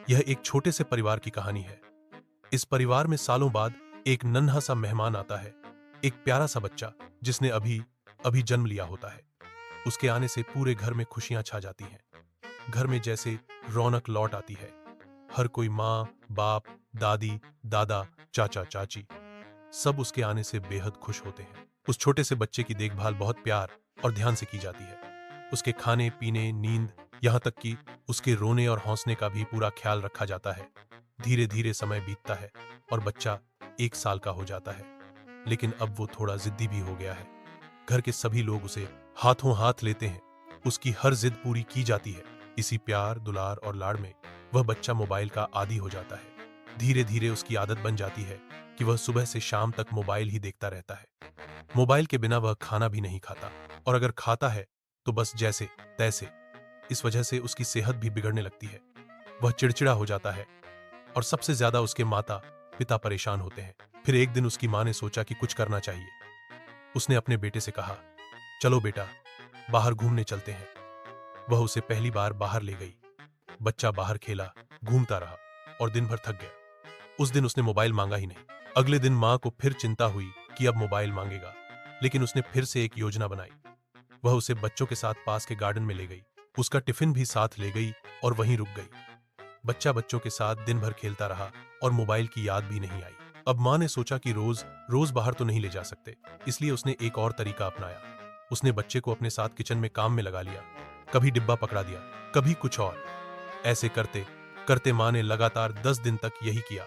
यह एक छोटे से परिवार की कहानी है। इस परिवार में सालों बाद एक नन्हा सा मेहमान आता है, एक प्यारा सा बच्चा जिसने अभी अभी जन्म लिया होता है। उसके आने से पूरे घर में खुशियां छा जाती हैं। घर में जैसे रौनक लौट आती है। हर कोई माँ, बाप, दादी, दादा, चाचा, चाची सब उसके आने से बेहद खुश होते हैं। उस छोटे से बच्चे की देखभाल बहुत प्यार और ध्यान से की जाती है। उसके खाने पीने, नींद, यहाँ तक कि उसके रोने और हौंसने का भी पूरा ख्याल रखा जाता है। धीरे धीरे समय बीतता है और बच्चा 1 साल का हो जाता है। लेकिन अब वो थोड़ा जिद्दी भी हो गया है। घर के सभी लोग उसे हाथों हाथ लेते हैं। उसकी हर जिद पूरी की जाती है। इसी प्यार, दुलार और लाड़ में वह बच्चा मोबाइल का आदी हो जाता है। धीरे धीरे उसकी आदत बन जाती है कि वह सुबह से शाम तक मोबाइल ही देखता रहता है। मोबाइल के बिना वह खाना भी नहीं खाता, और अगर खाता है तो बस जैसे तैसे। इस वजह से उसकी सेहत भी बिगड़ने लगती है। वह चिड़चिड़ा हो जाता है और सबसे ज्यादा उसके माता पिता परेशान होते हैं। फिर एक दिन उसकी माँ ने सोचा कि कुछ करना चाहिए। उसने अपने बेटे से कहा, चलो बेटा, बाहर घूमने चलते हैं। वह उसे पहली बार बाहर ले गई। बच्चा बाहर खेला, घूमता रहा और दिन भर थक गया। उस दिन उसने मोबाइल मांगा ही नहीं। अगले दिन माँ को फिर चिंता हुई कि अब मोबाइल मांगेगा, लेकिन उसने फिर से एक योजना बनाई। वह उसे बच्चों के साथ पास के गार्डन में ले गई। उसका टिफिन भी साथ ले गई और वहीं रुक गई। बच्चा बच्चों के साथ दिन भर खेलता रहा और मोबाइल की याद भी नहीं आई। अब माँ ने सोचा कि रोज रोज बाहर तो नहीं ले जा सकते, इसलिए उसने एक और तरीका अपनाया। उसने बच्चे को अपने साथ किचन में काम में लगा लिया। कभी डिब्बा पकड़ा दिया, कभी कुछ और। ऐसे करते करते माँ ने लगातार 10 दिन तक यही किया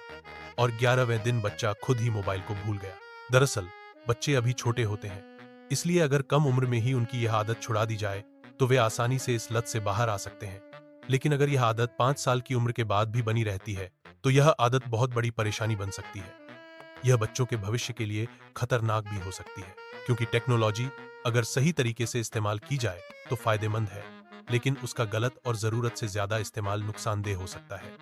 और 11वें दिन बच्चा खुद ही मोबाइल को भूल गया। दरअसल बच्चे अभी छोटे होते हैं, इसलिए अगर कम उम्र में ही उनकी यह आदत छुड़ा दी जाए तो वे आसानी से इस लत से बाहर आ सकते हैं। लेकिन अगर यह आदत 5 साल की उम्र के बाद भी बनी रहती है तो यह आदत बहुत बड़ी परेशानी बन सकती है। यह बच्चों के भविष्य के लिए खतरनाक भी हो सकती है, क्योंकि टेक्नोलॉजी अगर सही तरीके से इस्तेमाल की जाए तो फायदेमंद है, लेकिन उसका गलत और जरूरत से ज्यादा इस्तेमाल नुकसानदेह हो सकता है।